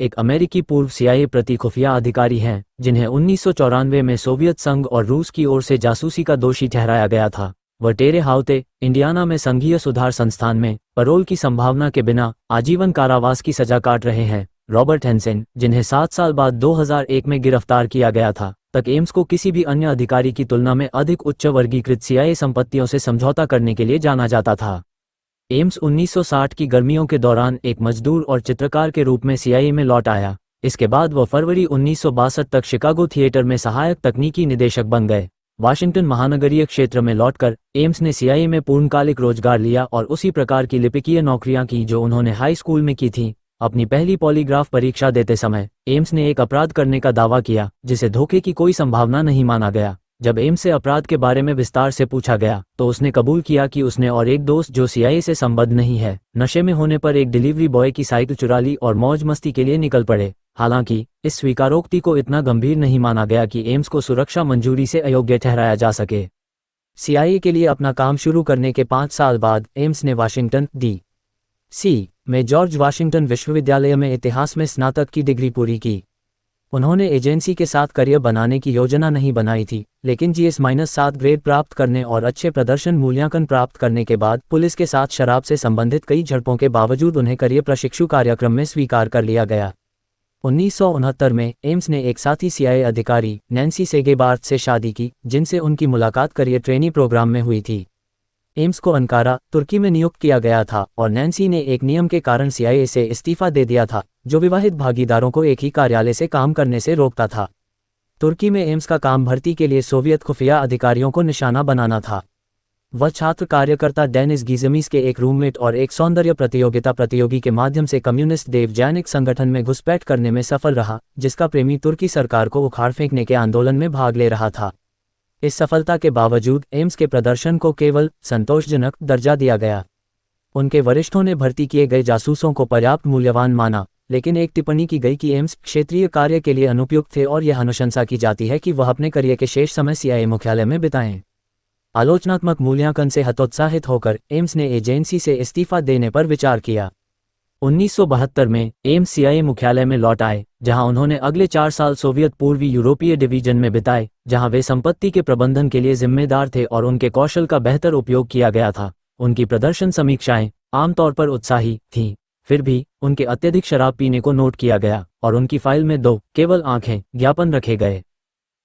एक अमेरिकी पूर्व सीआईए प्रति खुफिया अधिकारी हैं जिन्हें 1994 में सोवियत संघ और रूस की ओर से जासूसी का दोषी ठहराया गया था। वह टेरे हाउते, इंडियाना में संघीय सुधार संस्थान में पैरोल की संभावना के बिना आजीवन कारावास की सजा काट रहे हैं। रॉबर्ट हेंसेन, जिन्हें 7 साल बाद 2001 में गिरफ्तार किया गया था, तक एम्स को किसी भी अन्य अधिकारी की तुलना में अधिक उच्च वर्गीकृत सीआईए संपत्तियों से समझौता करने के लिए जाना जाता था। एम्स 1960 की गर्मियों के दौरान एक मजदूर और चित्रकार के रूप में सीआईए में लौट आया। इसके बाद वह फरवरी 1962 तक शिकागो थिएटर में सहायक तकनीकी निदेशक बन गए। वाशिंगटन महानगरीय क्षेत्र में लौटकर एम्स ने सीआईए में पूर्णकालिक रोजगार लिया और उसी प्रकार की लिपिकीय नौकरियां की जो उन्होंने हाई स्कूल में की थीं। अपनी पहली पॉलीग्राफ परीक्षा देते समय एम्स ने एक अपराध करने का दावा किया जिसे धोखे की कोई संभावना नहीं माना गया। जब एम्स से अपराध के बारे में विस्तार से पूछा गया तो उसने कबूल किया कि उसने और एक दोस्त जो सीआईए से संबद्ध नहीं है, नशे में होने पर एक डिलीवरी बॉय की साइकिल चुरा ली और मौज मस्ती के लिए निकल पड़े। हालांकि इस स्वीकारोक्ति को इतना गंभीर नहीं माना गया कि एम्स को सुरक्षा मंजूरी से अयोग्य ठहराया जा सके। सीआईए के लिए अपना काम शुरू करने के 5 साल बाद एम्स ने वाशिंगटन डी.सी. में जॉर्ज वाशिंगटन विश्वविद्यालय में इतिहास में स्नातक की डिग्री पूरी की। उन्होंने एजेंसी के साथ करियर बनाने की योजना नहीं बनाई थी, लेकिन GS-7 ग्रेड प्राप्त करने और अच्छे प्रदर्शन मूल्यांकन प्राप्त करने के बाद पुलिस के साथ शराब से संबंधित कई झड़पों के बावजूद उन्हें करियर प्रशिक्षु कार्यक्रम में स्वीकार कर लिया गया। 1969 में एम्स ने एक साथी सीआईए अधिकारी नैन्सी सेगेबार्थ से शादी की, जिनसे उनकी मुलाकात करियर ट्रेनी प्रोग्राम में हुई थी। एम्स को अंकारा, तुर्की में नियुक्त किया गया था और नैन्सी ने एक नियम के कारण सीआईए से इस्तीफा दे दिया था जो विवाहित भागीदारों को एक ही कार्यालय से काम करने से रोकता था। तुर्की में एम्स का काम भर्ती के लिए सोवियत खुफिया अधिकारियों को निशाना बनाना था। वह छात्र कार्यकर्ता डेनिस गीजमीस के एक रूममेट और एक सौंदर्य प्रतियोगिता प्रतियोगी के माध्यम से कम्युनिस्ट देवजैनिक संगठन में घुसपैठ करने में सफल रहा, जिसका प्रेमी तुर्की सरकार को उखाड़ फेंकने के आंदोलन में भाग ले रहा था। इस सफलता के बावजूद एम्स के प्रदर्शन को केवल संतोषजनक दर्जा दिया गया। उनके वरिष्ठों ने भर्ती किए गए जासूसों को पर्याप्त मूल्यवान माना, लेकिन एक टिप्पणी की गई कि एम्स क्षेत्रीय कार्य के लिए अनुपयुक्त थे और यह अनुशंसा की जाती है कि वह अपने करियर के शेष समय सीआईए मुख्यालय में बिताएं। आलोचनात्मक मूल्यांकन से हतोत्साहित होकर एम्स ने एजेंसी से इस्तीफा देने पर विचार किया। 1972 में एम्स सीआईए मुख्यालय में लौट आए, जहां उन्होंने अगले 4 साल सोवियत पूर्वी यूरोपीय डिवीजन में बिताए, जहां वे संपत्ति के प्रबंधन के लिए जिम्मेदार थे और उनके कौशल का बेहतर उपयोग किया गया था। उनकी प्रदर्शन समीक्षाएं आमतौर पर उत्साही थीं, फिर भी उनके अत्यधिक शराब पीने को नोट किया गया और उनकी फाइल में 2 केवल आंखें ज्ञापन रखे गए।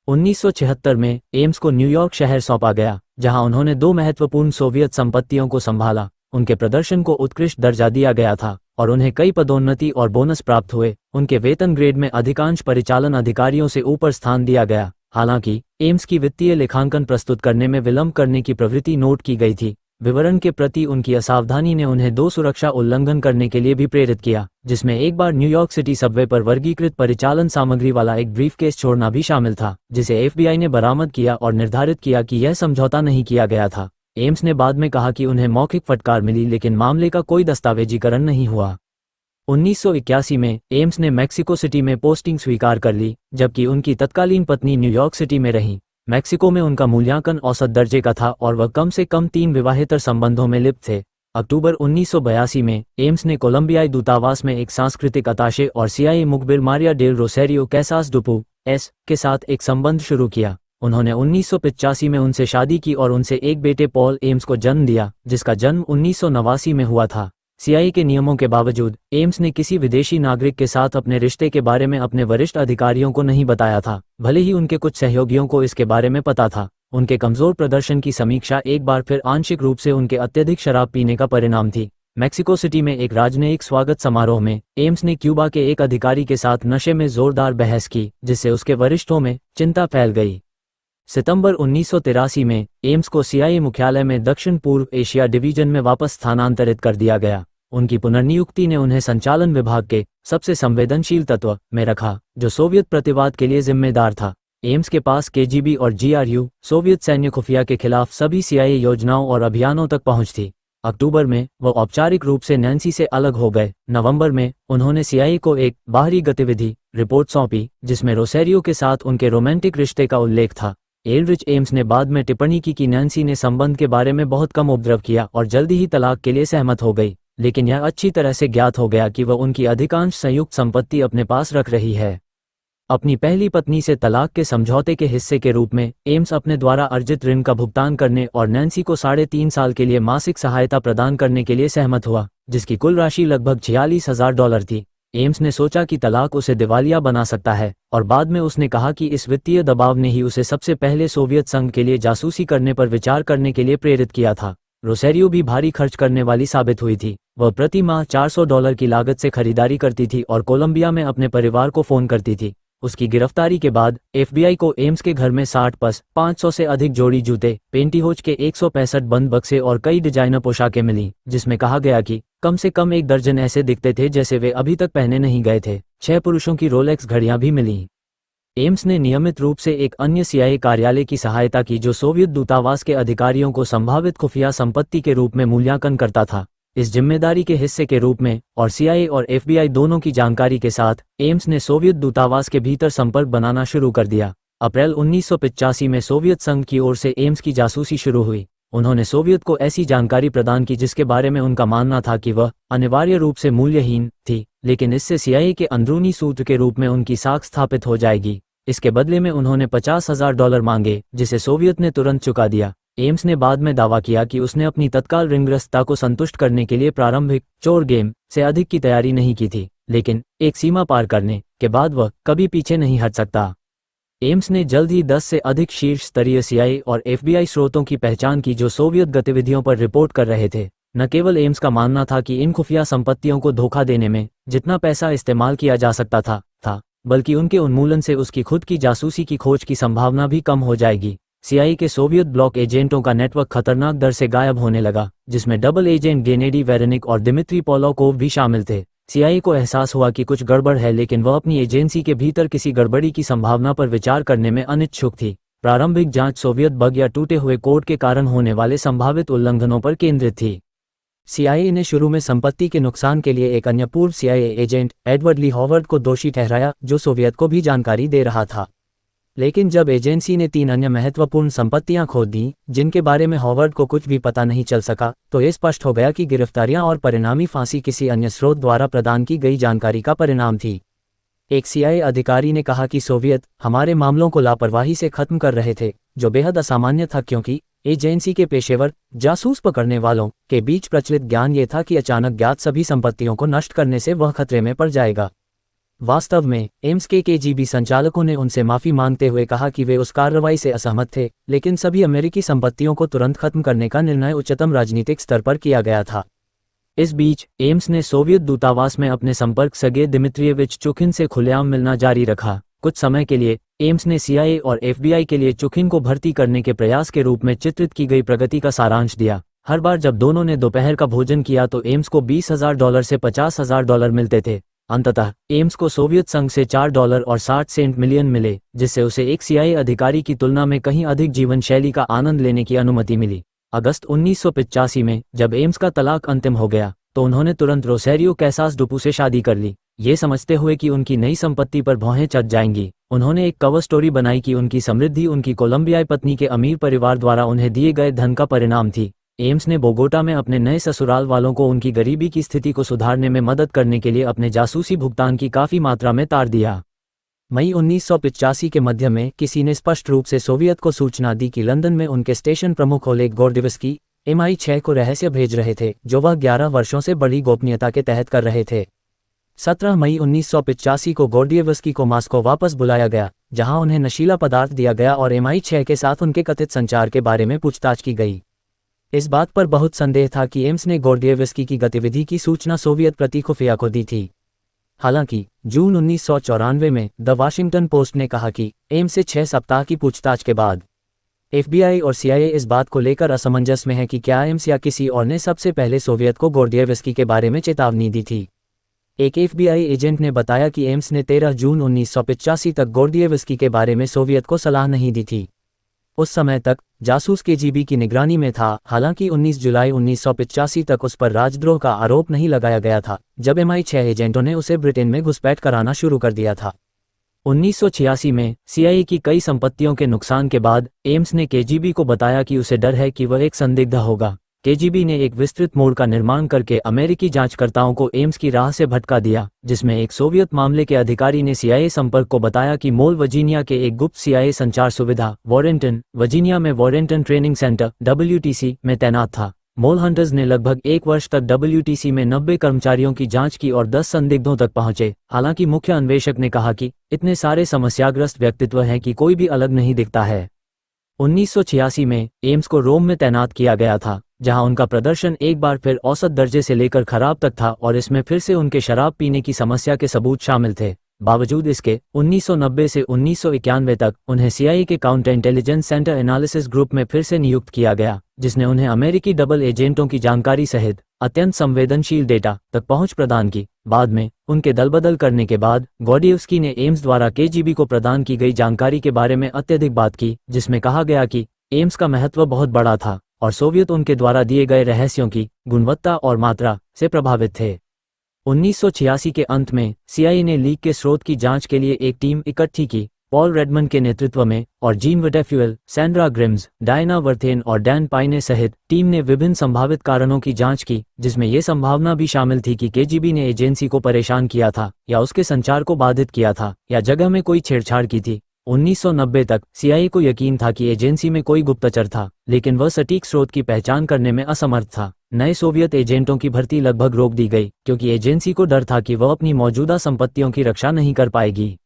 1976 में एम्स को न्यूयॉर्क शहर सौंपा गया, जहां उन्होंने 2 महत्वपूर्ण सोवियत संपत्तियों को संभाला। उनके प्रदर्शन को उत्कृष्ट दर्जा दिया गया था और उन्हें कई पदोन्नति और बोनस प्राप्त हुए। उनके वेतन ग्रेड में अधिकांश परिचालन अधिकारियों से ऊपर स्थान दिया गया। हालांकि एम्स की वित्तीय लेखांकन प्रस्तुत करने में विलंब करने की प्रवृत्ति नोट की गई थी। विवरण के प्रति उनकी असावधानी ने उन्हें 2 सुरक्षा उल्लंघन करने के लिए भी प्रेरित किया, जिसमें एक बार न्यूयॉर्क सिटी सबवे पर वर्गीकृत परिचालन सामग्री वाला एक ब्रीफकेस छोड़ना भी शामिल था, जिसे एफबीआई ने बरामद किया और निर्धारित किया कि यह समझौता नहीं किया गया था। एम्स ने बाद में कहा कि उन्हें मौखिक फटकार मिली, लेकिन मामले का कोई दस्तावेजीकरण नहीं हुआ। 1981 में एम्स ने मैक्सिको सिटी में पोस्टिंग स्वीकार कर ली, जबकि उनकी तत्कालीन पत्नी न्यूयॉर्क सिटी में रही। मैक्सिको में उनका मूल्यांकन औसत दर्जे का था और वह कम से कम 3 विवाहेतर संबंधों में लिप्त थे। अक्टूबर 1982 में एम्स ने कोलंबियाई दूतावास में एक सांस्कृतिक अताशे और सीआईए मुखबिर मारिया डेल रोसेरियो कैसास डुपू एस के साथ एक संबंध शुरू किया। उन्होंने 1985 में उनसे शादी की और उनसे एक बेटे पॉल एम्स को जन्म दिया, जिसका जन्म 1989 में हुआ था। सीआईए के नियमों के बावजूद एम्स ने किसी विदेशी नागरिक के साथ अपने रिश्ते के बारे में अपने वरिष्ठ अधिकारियों को नहीं बताया था, भले ही उनके कुछ सहयोगियों को इसके बारे में पता था। उनके कमजोर प्रदर्शन की समीक्षा एक बार फिर आंशिक रूप से उनके अत्यधिक शराब पीने का परिणाम थी। मैक्सिको सिटी में एक राजनयिक स्वागत समारोह में एम्स ने क्यूबा के एक अधिकारी के साथ नशे में जोरदार बहस की, जिससे उसके वरिष्ठों में चिंता फैल गई। सितंबर 1983 में एम्स को सीआईए मुख्यालय में दक्षिण पूर्व एशिया डिवीजन में वापस स्थानांतरित कर दिया गया। उनकी पुनर्नियुक्ति ने उन्हें संचालन विभाग के सबसे संवेदनशील तत्व में रखा, जो सोवियत प्रतिवाद के लिए जिम्मेदार था। एम्स के पास केजीबी और जीआरयू सोवियत सैन्य खुफिया के खिलाफ सभी सीआईए योजनाओं और अभियानों तक पहुंच थी। अक्टूबर में वह औपचारिक रूप से नैन्सी से अलग हो गए। नवंबर में उन्होंने सीआईए को एक बाहरी गतिविधि रिपोर्ट सौंपी, जिसमें रोसेरियो के साथ उनके रोमांटिक रिश्ते का उल्लेख था। एल्ड्रिच एम्स ने बाद में टिप्पणी की कि नैन्सी ने संबंध के बारे में बहुत कम उपद्रव किया और जल्दी ही तलाक के लिए सहमत हो गई। लेकिन यह अच्छी तरह से ज्ञात हो गया कि वह उनकी अधिकांश संयुक्त संपत्ति अपने पास रख रही है। अपनी पहली पत्नी से तलाक के समझौते के हिस्से के रूप में एम्स अपने द्वारा अर्जित ऋण का भुगतान करने और नैन्सी को 3.5 साल के लिए मासिक सहायता प्रदान करने के लिए सहमत हुआ, जिसकी कुल राशि लगभग $46,000 थी। एम्स ने सोचा कि तलाक उसे दिवालिया बना सकता है, और बाद में उसने कहा कि इस वित्तीय दबाव ने ही उसे सबसे पहले सोवियत संघ के लिए जासूसी करने पर विचार करने के लिए प्रेरित किया था। रोसेरियो भी भारी खर्च करने वाली साबित हुई थी। वह प्रति माह $400 की लागत से खरीदारी करती थी और कोलंबिया में अपने परिवार को फोन करती थी। उसकी गिरफ्तारी के बाद एफबीआई को एम्स के घर में 60 पस, 500 से अधिक जोड़ी जूते, पेंटीहोज के 165 बंद बक्से और कई डिजाइनर पोशाकें मिली, जिसमें कहा गया कि कम से कम 1 दर्जन ऐसे दिखते थे जैसे वे अभी तक पहने नहीं गए थे। 6 पुरुषों की रोलेक्स घड़ियां भी मिली। एम्स ने नियमित रूप से एक अन्य सीआईए कार्यालय की सहायता की जो सोवियत दूतावास के अधिकारियों को संभावित खुफिया संपत्ति के रूप में मूल्यांकन करता था। इस जिम्मेदारी के हिस्से के रूप में और सीआईए और एफबीआई दोनों की जानकारी के साथ एम्स ने सोवियत दूतावास के भीतर संपर्क बनाना शुरू कर दिया। अप्रैल 1985 में सोवियत संघ की ओर से एम्स की जासूसी शुरू हुई। उन्होंने सोवियत को ऐसी जानकारी प्रदान की जिसके बारे में उनका मानना था कि वह अनिवार्य रूप से मूल्यहीन थी, लेकिन इससे सीआईए के अंदरूनी सूत्र के रूप में उनकी साख स्थापित हो जाएगी। इसके बदले में उन्होंने $50,000 मांगे, जिसे सोवियत ने तुरंत चुका दिया। एम्स ने बाद में दावा किया कि उसने अपनी तत्काल ऋणग्रस्तता को संतुष्ट करने के लिए प्रारंभिक चोर गेम से अधिक की तैयारी नहीं की थी, लेकिन एक सीमा पार करने के बाद वह कभी पीछे नहीं हट सकता। एम्स ने जल्द ही 10 से अधिक शीर्ष स्तरीय सीआईए और एफबीआई स्रोतों की पहचान की जो सोवियत गतिविधियों पर रिपोर्ट कर रहे थे। न केवल एम्स का मानना था कि इन खुफिया संपत्तियों को धोखा देने में जितना पैसा इस्तेमाल किया जा सकता था, बल्कि उनके उन्मूलन से उसकी खुद की जासूसी की खोज की संभावना भी कम हो जाएगी। सीआईए के सोवियत ब्लॉक एजेंटों का नेटवर्क खतरनाक दर से गायब होने लगा, जिसमें डबल एजेंट गेनेडी वेरेनिक और दिमित्री पोलोकोव भी शामिल थे। सीआईए को एहसास हुआ कि कुछ गड़बड़ है, लेकिन वह अपनी एजेंसी के भीतर किसी गड़बड़ी की संभावना पर विचार करने में अनिच्छुक थी। प्रारंभिक जांच सोवियत बग या टूटे हुए कोड के कारण होने वाले संभावित उल्लंघनों पर केंद्रित थी। सीआईए ने शुरू में संपत्ति के नुकसान के लिए एक अन्य पूर्व सीआईए एजेंट एडवर्ड ली हॉवर्ड को दोषी ठहराया, जो सोवियत को भी जानकारी दे रहा था। लेकिन जब एजेंसी ने 3 अन्य महत्वपूर्ण संपत्तियां खो दी जिनके बारे में हॉवर्ड को कुछ भी पता नहीं चल सका, तो ये स्पष्ट हो गया कि गिरफ्तारियां और परिणामी फांसी किसी अन्य स्रोत द्वारा प्रदान की गई जानकारी का परिणाम थी। एक सीआईए अधिकारी ने कहा कि सोवियत हमारे मामलों को लापरवाही से खत्म कर रहे थे, जो बेहद असामान्य था क्योंकि एजेंसी के पेशेवर जासूस पकड़ने वालों के बीच प्रचलित ज्ञान ये था कि अचानक ज्ञात सभी संपत्तियों को नष्ट करने से वह खतरे में पड़ जाएगा। वास्तव में एम्स के केजीबी संचालकों ने उनसे माफी मांगते हुए कहा कि वे उस कार्रवाई से असहमत थे, लेकिन सभी अमेरिकी संपत्तियों को तुरंत खत्म करने का निर्णय उच्चतम राजनीतिक स्तर पर किया गया था। इस बीच एम्स ने सोवियत दूतावास में अपने संपर्क सर्गेई दिमित्रिएविच चुखिन से खुलेआम मिलना जारी रखा। कुछ समय के लिए एम्स ने सीआईए और एफबीआई के लिए चुखिन को भर्ती करने के प्रयास के रूप में चित्रित की गई प्रगति का सारांश दिया। हर बार जब दोनों ने दोपहर का भोजन किया तो एम्स को $20,000 से $50,000 मिलते थे। अंततः एम्स को सोवियत संघ से $4.60 मिलियन मिले, जिससे उसे एक सीआईए अधिकारी की तुलना में कहीं अधिक जीवन शैली का आनंद लेने की अनुमति मिली। अगस्त 1985 में जब एम्स का तलाक अंतिम हो गया तो उन्होंने तुरंत रोसेरियो कैसास डुपू से शादी कर ली। ये समझते हुए कि उनकी नई संपत्ति पर भौहें चढ़ जाएंगी, उन्होंने एक कवर स्टोरी बनाई कि उनकी समृद्धि उनकी कोलंबियाई पत्नी के अमीर परिवार द्वारा उन्हें दिए गए धन का परिणाम थी। एम्स ने बोगोटा में अपने नए ससुराल वालों को उनकी गरीबी की स्थिति को सुधारने में मदद करने के लिए अपने जासूसी भुगतान की काफी मात्रा में तार दिया। मई 1985 के मध्य में किसी ने स्पष्ट रूप से सोवियत को सूचना दी कि लंदन में उनके स्टेशन प्रमुख ओलेग गोर्डिवस्की MI6 को रहस्य भेज रहे थे, जो वह 11 वर्षों से बड़ी गोपनीयता के तहत कर रहे थे। 17 मई 1985 को गोर्डियवस्की को मास्को वापस बुलाया गया, जहां उन्हें नशीला पदार्थ दिया गया और MI6 के साथ उनके कथित संचार के बारे में पूछताछ की गई। इस बात पर बहुत संदेह था कि एम्स ने गोर्डियवस्की की गतिविधि की सूचना सोवियत प्रति खुफिया को दी थी। हालांकि जून 1994 में द वाशिंगटन पोस्ट ने कहा कि एम्स से 6 सप्ताह की पूछताछ के बाद एफबीआई और सीआईए इस बात को लेकर असमंजस में है कि क्या एम्स या किसी और ने सबसे पहले सोवियत को गोर्डियवस्की के बारे में चेतावनी दी थी। एक एफबीआई एजेंट ने बताया कि एम्स ने 13 जून 1985 तक गोर्डियवस्की के बारे में सोवियत को सलाह नहीं दी थी। उस समय तक जासूस केजीबी की निगरानी में था। हालांकि 19 जुलाई 1985 तक उस पर राजद्रोह का आरोप नहीं लगाया गया था, जब MI6 एजेंटों ने उसे ब्रिटेन में घुसपैठ कराना शुरू कर दिया था। 1986 में सीआईए की कई संपत्तियों के नुकसान के बाद एम्स ने केजीबी को बताया कि उसे डर है कि वह एक संदिग्ध होगा। केजीबी ने एक विस्तृत मोड का निर्माण करके अमेरिकी जांचकर्ताओं को एम्स की राह से भटका दिया, जिसमें एक सोवियत मामले के अधिकारी ने सीआईए संपर्क को बताया कि मोल वर्जीनिया के एक गुप्त सीआईए संचार सुविधा वॉरेंटन, वर्जीनिया में वॉरेंटन ट्रेनिंग सेंटर WTC में तैनात था। मोल हंटर्स ने लगभग 1 वर्ष तक WTC में 90 कर्मचारियों की जांच की और 10 संदिग्धों तक पहुंचे। हालांकि मुख्य अन्वेषक ने कहा कि इतने सारे समस्याग्रस्त व्यक्तित्व हैं कि कोई भी अलग नहीं दिखता है। 1986 में एम्स को रोम में तैनात किया गया था, जहां उनका प्रदर्शन एक बार फिर औसत दर्जे से लेकर खराब तक था और इसमें फिर से उनके शराब पीने की समस्या के सबूत शामिल थे। बावजूद इसके 1990 से 1991 तक उन्हें सीआईए के counter intelligence centre analysis group में फिर से नियुक्त किया गया, जिसने उन्हें अमेरिकी डबल एजेंटों की जानकारी सहित अत्यंत संवेदनशील डेटा तक पहुंच प्रदान की। बाद में उनके दलबदल करने के बाद गॉर्डियव्स्की ने एम्स द्वारा केजीबी को प्रदान की गई जानकारी के बारे में अत्यधिक बात की, जिसमें कहा गया कि एम्स का महत्व बहुत बड़ा था और सोवियत उनके द्वारा दिए गए रहस्यों की गुणवत्ता और मात्रा से प्रभावित थे। 1986 के अंत में सीआईए ने लीक के स्रोत की जांच के लिए एक टीम इकट्ठी की, पॉल रेडमंड के नेतृत्व में, और जीन विटेफ्यूएल, सैंड्रा ग्रिम्स, डायना वर्थेन और डैन पाइने सहित टीम ने विभिन्न संभावित कारणों की जांच की, जिसमें यह संभावना भी शामिल थी कि केजीबी ने एजेंसी को परेशान किया था या उसके संचार को बाधित किया था या जगह में कोई छेड़छाड़ की थी। 1990 तक सीआईए को यकीन था कि एजेंसी में कोई गुप्तचर था, लेकिन वह सटीक स्रोत की पहचान करने में असमर्थ था। नए सोवियत एजेंटों की भर्ती लगभग रोक दी गई, क्योंकि एजेंसी को डर था कि वह अपनी मौजूदा संपत्तियों की रक्षा नहीं कर पाएगी।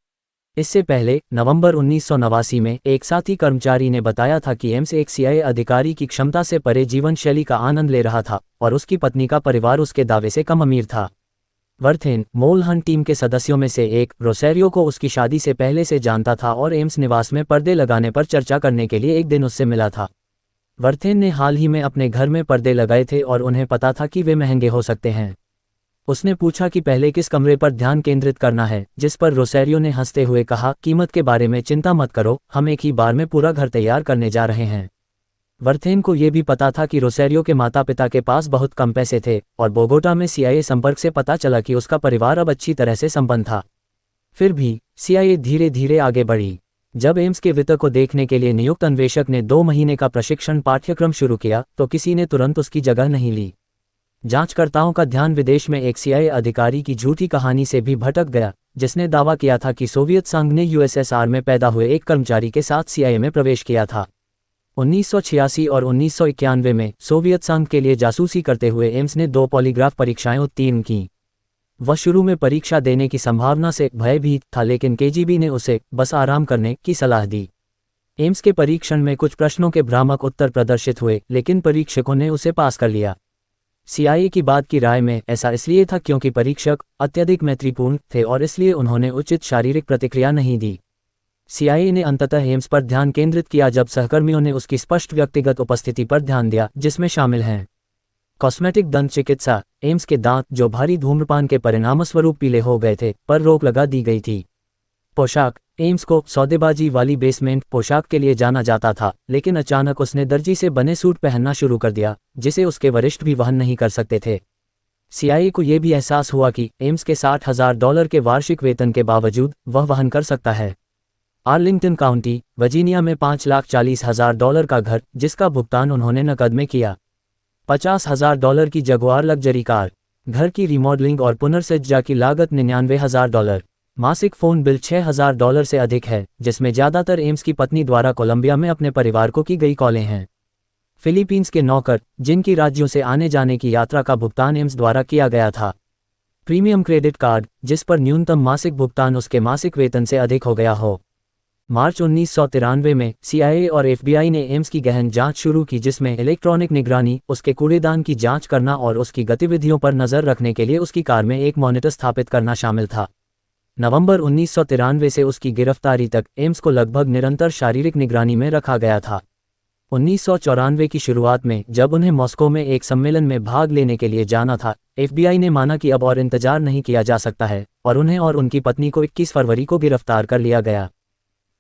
इससे पहले नवंबर 1989 में एक साथी कर्मचारी ने बताया था कि एम्स एक सीआईए अधिकारी की क्षमता से परे जीवन शैली का आनंद ले रहा था और उसकी पत्नी का परिवार उसके दावे से कम अमीर था। वर्थेन, मोल हंट टीम के सदस्यों में से एक, रोसेरियो को उसकी शादी से पहले से जानता था और एम्स निवास में पर्दे लगाने पर चर्चा करने के लिए एक दिन उससे मिला था। वर्थेन ने हाल ही में अपने घर में पर्दे लगाए थे और उन्हें पता था कि वे महंगे हो सकते हैं। उसने पूछा कि पहले किस कमरे पर ध्यान केंद्रित करना है, जिस पर रोसेरियो ने हंसते हुए कहा, कीमत के बारे में चिंता मत करो, हम एक ही बार में पूरा घर तैयार करने जा रहे हैं। वर्थेन को यह भी पता था कि रोसेरियो के माता पिता के पास बहुत कम पैसे थे और बोगोटा में सीआईए संपर्क से पता चला कि उसका परिवार अब अच्छी तरह से संपन्न था। फिर भी सीआईए धीरे धीरे आगे बढ़ी। जब एम्स के वित्त को देखने के लिए नियुक्त अन्वेषक ने 2 महीने का प्रशिक्षण पाठ्यक्रम शुरू किया तो किसी ने तुरंत उसकी जगह नहीं ली। जांचकर्ताओं का ध्यान विदेश में एक सीआईए अधिकारी की झूठी कहानी से भी भटक गया, जिसने दावा किया था कि सोवियत संघ ने यूएसएसआर में पैदा हुए एक कर्मचारी के साथ सीआईए में प्रवेश किया था। 1986 और 1991 में सोवियत संघ के लिए जासूसी करते हुए एम्स ने 2 पॉलीग्राफ परीक्षाएं उत्तीर्ण की। वह शुरू में परीक्षा देने की संभावना से भयभीत था, लेकिन केजीबी ने उसे बस आराम करने की सलाह दी। एम्स के परीक्षण में कुछ प्रश्नों के भ्रामक उत्तर प्रदर्शित हुए, लेकिन परीक्षकों ने उसे पास कर लिया। सीआईए की बाद की राय में ऐसा इसलिए था क्योंकि परीक्षक अत्यधिक मैत्रीपूर्ण थे और इसलिए उन्होंने उचित शारीरिक प्रतिक्रिया नहीं दी। सीआईए ने अंततः एम्स पर ध्यान केंद्रित किया जब सहकर्मियों ने उसकी स्पष्ट व्यक्तिगत उपस्थिति पर ध्यान दिया, जिसमें शामिल हैं कॉस्मेटिक दंत चिकित्सा, एम्स के दांत जो भारी धूम्रपान के परिणामस्वरूप पीले हो गए थे पर रोक लगा दी गई थी। पोशाक, एम्स को सौदेबाजी वाली बेसमेंट पोशाक के लिए जाना जाता था, लेकिन अचानक उसने दर्जी से बने सूट पहनना शुरू कर दिया, जिसे उसके वरिष्ठ भी वहन नहीं कर सकते थे। सीआईए को यह भी एहसास हुआ कि एम्स के $60,000 के वार्षिक वेतन के बावजूद वह वहन कर सकता है। आर्लिंगटन काउंटी, वर्जीनिया में $5,40,000 का घर, जिसका भुगतान उन्होंने नकद में किया। $50,000 की जगुआर लग्जरी कार, घर की रिमॉडलिंग और पुनर्सज्जा की लागत $99,000। मासिक फ़ोन बिल $6,000 से अधिक है, जिसमें ज़्यादातर एम्स की पत्नी द्वारा कोलंबिया में अपने परिवार को की गई कॉलें हैं। फिलीपींस के नौकर, जिनकी राज्यों से आने जाने की यात्रा का भुगतान एम्स द्वारा किया गया था। प्रीमियम क्रेडिट कार्ड, जिस पर न्यूनतम मासिक भुगतान उसके मासिक वेतन से अधिक हो गया हो। मार्च 1993 में सीआईए और एफबीआई ने एम्स की गहन जांच शुरू की, जिसमें इलेक्ट्रॉनिक निगरानी, उसके कूड़ेदान की जांच करना और उसकी गतिविधियों पर नज़र रखने के लिए उसकी कार में एक मॉनिटर स्थापित करना शामिल था। नवंबर 1993 से उसकी गिरफ्तारी तक एम्स को लगभग निरंतर शारीरिक निगरानी में रखा गया था। 1994 की शुरुआत में जब उन्हें मॉस्को में एक सम्मेलन में भाग लेने के लिए जाना था, एफबीआई ने माना कि अब और इंतजार नहीं किया जा सकता है और उन्हें और उनकी पत्नी को 21 फरवरी को गिरफ्तार कर लिया गया।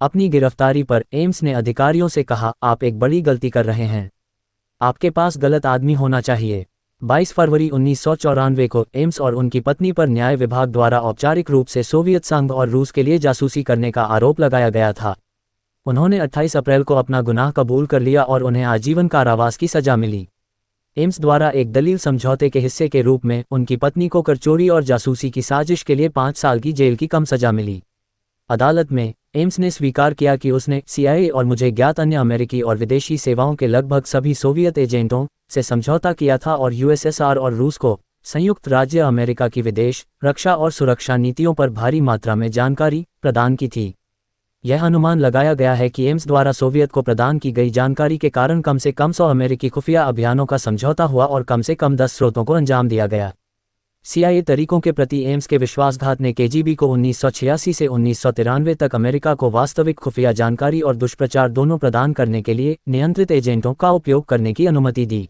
अपनी गिरफ्तारी पर एम्स ने अधिकारियों से कहा, आप एक बड़ी गलती कर रहे हैं, आपके पास गलत आदमी होना चाहिए। 22 फरवरी 1994 को एम्स और उनकी पत्नी पर न्याय विभाग द्वारा औपचारिक रूप से सोवियत संघ और रूस के लिए जासूसी करने का आरोप लगाया गया था। उन्होंने 28 अप्रैल को अपना गुनाह कबूल कर लिया और उन्हें आजीवन कारावास की सजा मिली। एम्स द्वारा एक दलील समझौते के हिस्से के रूप में उनकी पत्नी को कर चोरी और जासूसी की साजिश के लिए 5 साल की जेल की कम सजा मिली। अदालत में एम्स ने स्वीकार किया कि उसने CIA और मुझे ज्ञात अन्य अमेरिकी और विदेशी सेवाओं के लगभग सभी सोवियत एजेंटों से समझौता किया था और USSR और रूस को संयुक्त राज्य अमेरिका की विदेश, रक्षा और सुरक्षा नीतियों पर भारी मात्रा में जानकारी प्रदान की थी। यह अनुमान लगाया गया है कि एम्स द्वारा सोवियत को प्रदान की गई जानकारी के कारण कम से कम 100 अमेरिकी खुफिया अभियानों का समझौता हुआ और कम से कम 10 स्रोतों को अंजाम दिया गया। CIA तरीकों के प्रति एम्स के विश्वासघात ने KGB को 1986 से 1993 तक अमेरिका को वास्तविक खुफिया जानकारी और दुष्प्रचार दोनों प्रदान करने के लिए नियंत्रित एजेंटों का उपयोग करने की अनुमति दी।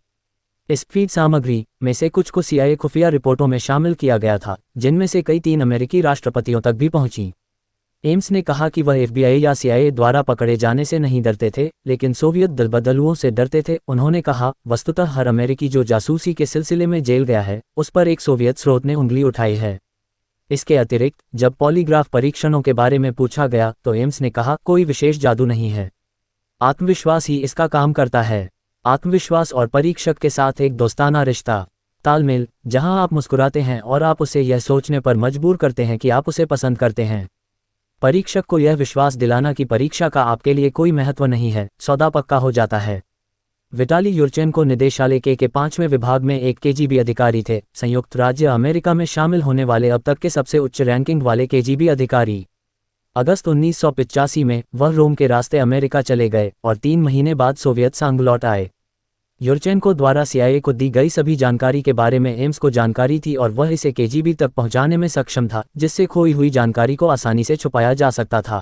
इस फीड सामग्री में से कुछ को CIA खुफिया रिपोर्टों में शामिल किया गया था, जिनमें से कई 3 अमेरिकी राष्ट्रपतियों तक भी पहुंची। एम्स ने कहा कि वह FBI या CIA द्वारा पकड़े जाने से नहीं डरते थे, लेकिन सोवियत दलबदलुओं से डरते थे। उन्होंने कहा, वस्तुतः हर अमेरिकी जो जासूसी के सिलसिले में जेल गया है, उस पर एक सोवियत स्रोत ने उंगली उठाई है। इसके अतिरिक्त जब पॉलीग्राफ परीक्षणों के बारे में पूछा गया तो एम्स ने कहा, कोई विशेष जादू नहीं है, आत्मविश्वास ही इसका काम करता है। आत्मविश्वास और परीक्षक के साथ एक दोस्ताना रिश्ता, तालमेल, जहां आप मुस्कुराते हैं और आप उसे यह सोचने पर मजबूर करते हैं कि आप उसे पसंद करते हैं। परीक्षक को यह विश्वास दिलाना कि परीक्षा का आपके लिए कोई महत्व नहीं है, सौदा पक्का हो जाता है। विटाली युरचेंको निदेशालय के 5वें विभाग में एक KGB अधिकारी थे, संयुक्त राज्य अमेरिका में शामिल होने वाले अब तक के सबसे उच्च रैंकिंग वाले KGB अधिकारी। अगस्त 1985 में वह रोम के रास्ते अमेरिका चले गए और 3 महीने बाद सोवियत संघ लौट आए। युरचेंको द्वारा CIA को दी गई सभी जानकारी के बारे में एम्स को जानकारी थी और वह इसे KGB तक पहुंचाने में सक्षम था, जिससे खोई हुई जानकारी को आसानी से छुपाया जा सकता था।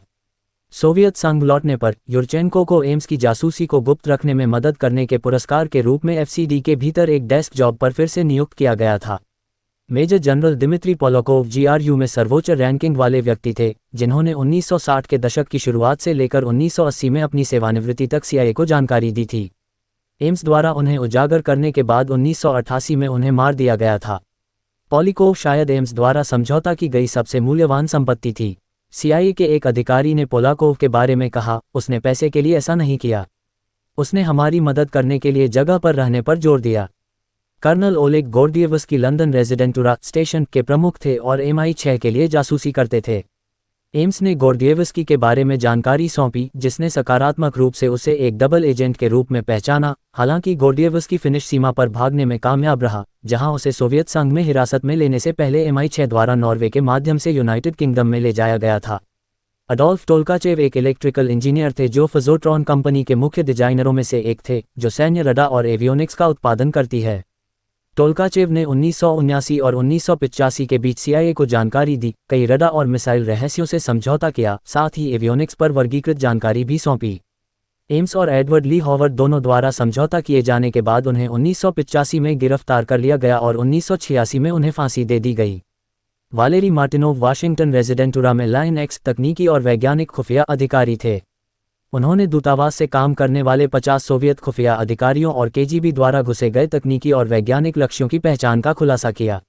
सोवियत संघ लौटने पर युरचेंको को एम्स की जासूसी को गुप्त रखने में मदद करने के पुरस्कार के रूप में FCD के भीतर एक डेस्क जॉब पर फिर से नियुक्त किया गया था। मेजर जनरल दिमित्री पोलोकोव GRU में सर्वोच्च रैंकिंग वाले व्यक्ति थे, जिन्होंने 1960 के दशक की शुरुआत से लेकर 1980 में अपनी सेवानिवृत्ति तक CIA को जानकारी दी थी। एम्स द्वारा उन्हें उजागर करने के बाद 1988 में उन्हें मार दिया गया था। पोलिकोव शायद एम्स द्वारा समझौता की गई सबसे मूल्यवान संपत्ति थी। CIA के एक अधिकारी ने पोलाकोव के बारे में कहा, उसने पैसे के लिए ऐसा नहीं किया, उसने हमारी मदद करने के लिए जगह पर रहने पर जोर दिया। कर्नल ओलेग गोर्डिएवस्की लंदन रेजिडेंटुरा स्टेशन के प्रमुख थे और MI6 के लिए जासूसी करते थे। एम्स ने गोर्डिएवस्की के बारे में जानकारी सौंपी, जिसने सकारात्मक रूप से उसे एक डबल एजेंट के रूप में पहचाना। हालांकि गोर्डिएवस्की फिनिश सीमा पर भागने में कामयाब रहा, जहां उसे सोवियत संघ में हिरासत में लेने से पहले MI6 द्वारा नॉर्वे के माध्यम से यूनाइटेड किंगडम में ले जाया गया था। अडोल्फ टोल्काचेव एक इलेक्ट्रिकल इंजीनियर थे जो फजोट्रॉन कंपनी के मुख्य डिजाइनरों में से एक थे, जो सैन्य रडार और एवियोनिक्स का उत्पादन करती है। टोल्काचेव ने 1979 और 1985 के बीच CIA को जानकारी दी, कई रडार और मिसाइल रहस्यों से समझौता किया, साथ ही एवियोनिक्स पर वर्गीकृत जानकारी भी सौंपी। एम्स और एडवर्ड ली हॉवर्ड दोनों द्वारा समझौता किए जाने के बाद उन्हें 1985 में गिरफ्तार कर लिया गया और 1986 में उन्हें फांसी दे दी गई। वालेरी मार्टिनोव वाशिंगटन रेजिडेंटुरा में लाइन X तकनीकी और वैज्ञानिक खुफिया अधिकारी थे। उन्होंने दूतावास से काम करने वाले 50 सोवियत खुफिया अधिकारियों और KGB द्वारा घुसे गए तकनीकी और वैज्ञानिक लक्ष्यों की पहचान का खुलासा किया।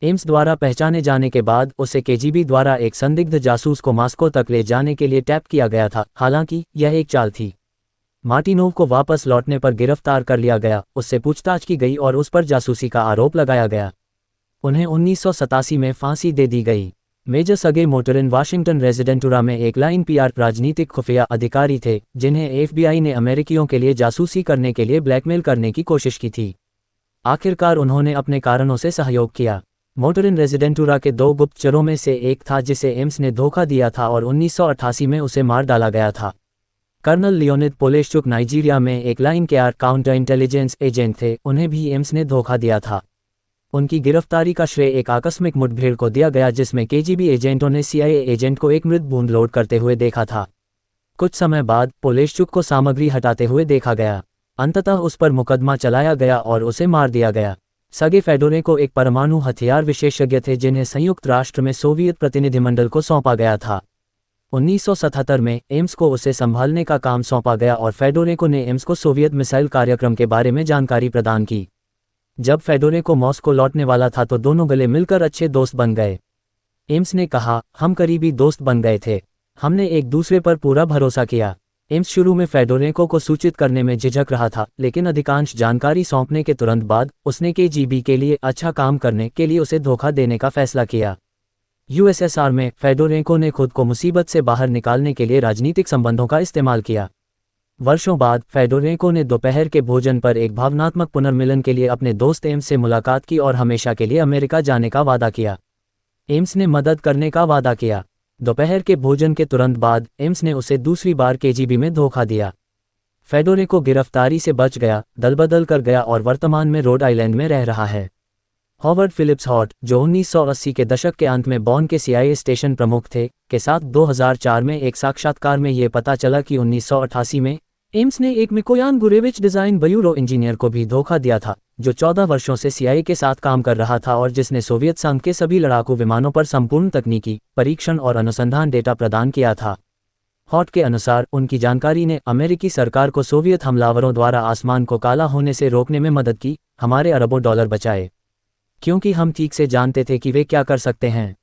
एम्स द्वारा पहचाने जाने के बाद उसे KGB द्वारा एक संदिग्ध जासूस को मास्को तक ले जाने के लिए टैप किया गया था, हालांकि यह एक चाल थी। मार्टिनोव को वापस लौटने पर गिरफ्तार कर लिया गया, उससे पूछताछ की गई और उस पर जासूसी का आरोप लगाया गया। उन्हें 1987 में फांसी दे दी गई। मेजर सगे मोटरिन वाशिंगटन रेजिडेंटुरा में एक लाइन PR राजनीतिक खुफिया अधिकारी थे, जिन्हें FBI ने अमेरिकियों के लिए जासूसी करने के लिए ब्लैकमेल करने की कोशिश की थी। आखिरकार उन्होंने अपने कारणों से सहयोग किया। मोटरिन रेजिडेंटुरा के 2 गुप्तचरों में से एक था जिसे एम्स ने धोखा दिया था और 1988 में उसे मार डाला गया था। कर्नल लियोनिद पोलेश्चुक नाइजीरिया में एक line KR counter intelligence agent थे, उन्हें भी एम्स ने धोखा दिया था। उनकी गिरफ्तारी का श्रेय एक आकस्मिक मुठभेड़ को दिया गया जिसमें KGB एजेंटों ने CIA एजेंट को एक मृत बूंद लोड करते हुए देखा था। कुछ समय बाद पोलेश्चुक को सामग्री हटाते हुए देखा गया। अंततः उस पर मुकदमा चलाया गया और उसे मार दिया गया। सगे फेडोरेंको एक परमाणु हथियार विशेषज्ञ थे जिन्हें संयुक्त राष्ट्र में सोवियत प्रतिनिधिमंडल को सौंपा गया था। 1977 में एम्स को उसे संभालने का काम सौंपा गया और फेडोरेंको ने एम्स को सोवियत मिसाइल कार्यक्रम के बारे में जानकारी प्रदान की। जब फेडोरेंको मॉस्को लौटने वाला था तो दोनों गले मिलकर अच्छे दोस्त बन गए। एम्स ने कहा, हम करीबी दोस्त बन गए थे, हमने एक दूसरे पर पूरा भरोसा किया। एम्स शुरू में फेडोरेंको को सूचित करने में झिझक रहा था, लेकिन अधिकांश जानकारी सौंपने के तुरंत बाद उसने केजीबी के लिए अच्छा काम करने के लिए उसे धोखा देने का फैसला किया। यूएसएसआर में फेडोरेंको ने खुद को मुसीबत से बाहर निकालने के लिए राजनीतिक संबंधों का इस्तेमाल किया। वर्षों बाद फेडोरेंको ने दोपहर के भोजन पर एक भावनात्मक पुनर्मिलन के लिए अपने दोस्त एम्स से मुलाकात की और हमेशा के लिए अमेरिका जाने का वादा किया। एम्स ने मदद करने का वादा किया। दोपहर के भोजन के तुरंत बाद एम्स ने उसे दूसरी बार केजीबी में धोखा दिया। फेडोरेंको गिरफ्तारी से बच गया, दलबदल कर गया और वर्तमान में रोड आइलैंड में रह रहा है। हॉवर्ड फिलिप्स हॉट, जो 1980 के दशक के अंत में बॉन के सीआईए स्टेशन प्रमुख थे, के साथ 2004 में एक साक्षात्कार में ये पता चला कि 1988 में एम्स ने एक मिकोयान गुरेविच डिजाइन ब्यूरो इंजीनियर को भी धोखा दिया था, जो 14 वर्षों से सीआईए के साथ काम कर रहा था और जिसने सोवियत संघ के सभी लड़ाकू विमानों पर संपूर्ण तकनीकी परीक्षण और अनुसंधान डेटा प्रदान किया था। हॉट के अनुसार उनकी जानकारी ने अमेरिकी सरकार को सोवियत हमलावरों द्वारा आसमान को काला होने से रोकने में मदद की, हमारे अरबों डॉलर बचाए, क्योंकि हम ठीक से जानते थे कि वे क्या कर सकते हैं।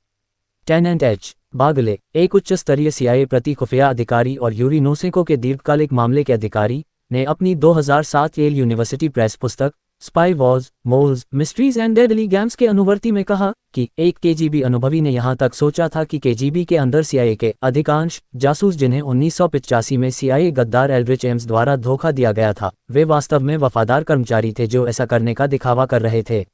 Tenant H. बागले, एक उच्च स्तरीय सीआईए प्रति खुफिया अधिकारी और यूरी नोसेंको के दीर्घकालिक मामले के अधिकारी, ने अपनी 2007 येल यूनिवर्सिटी प्रेस पुस्तक spy Wars, moles, mysteries and deadly games के अनुवर्ती में कहा कि एक केजीबी अनुभवी ने यहां तक सोचा था कि केजीबी के अंदर सीआईए के अधिकांश जासूस जिन्हें 1985 में सीआईए गद्दार एल्ड्रिच एम्स द्वारा धोखा दिया गया था, वे वास्तव में वफादार कर्मचारी थे जो ऐसा करने का दिखावा कर रहे थे।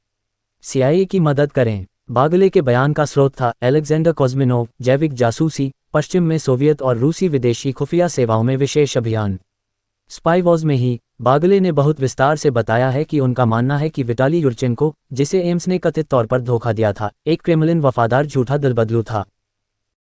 सीआईए की मदद करें। बागले के बयान का स्रोत था एलेक्जेंडर कोज़्मिनोव, जैविक जासूसी, पश्चिम में सोवियत और रूसी विदेशी खुफिया सेवाओं में विशेष अभियान। स्पाई वॉर्स में ही बागले ने बहुत विस्तार से बताया है कि उनका मानना है कि विटाली यूरचेंको, जिसे एम्स ने कथित तौर पर धोखा दिया था, एक क्रेमलिन वफादार झूठा दिलबदलू था।